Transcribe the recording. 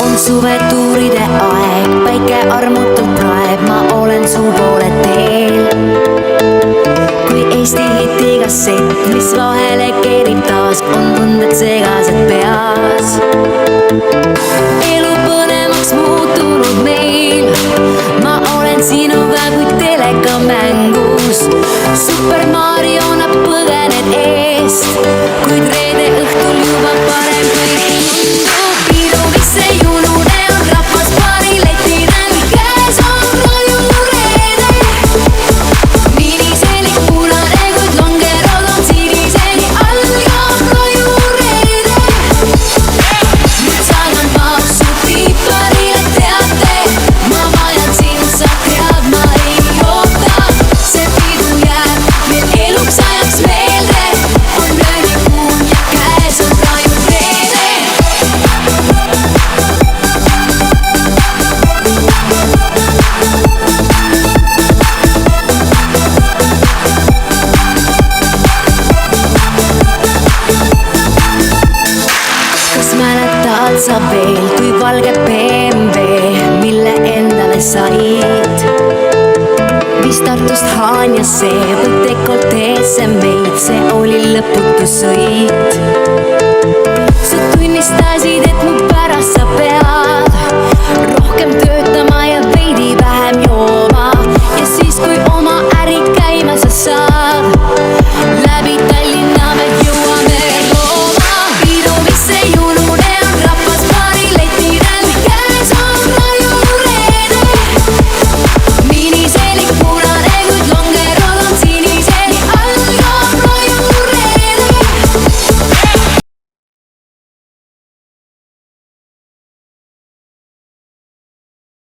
on suvetuuride aeg, päike armutult praeb, ma olen su poole teel. kui Eesti hiti kassett, mis vahele keerib taas, on tunded segased peas. elu põnevaks muutunud meil, ma olen sinuga kui teleka mängus. Super Mario nad põgened eest, kuid reede õhtul juba parem kõik tundub. Piruvisse junune on rahvas paari letinäll, käes on rajureede. Miniselik punane, kuid longerod on siniseni all ja rajureede. nüüd saadan ma su piiparile teate, ma vajan sind, sa tead, ma ei oota. see pidu jääb meil eluks ajaks meelde, on löönikuun ja käes on rajureede. kas mäletad sa veel, kui valge BMW, mille endale said? viis Tartust Haanjasse või dekolteesse meid, see oli lõputu sõit. sa tunnistasid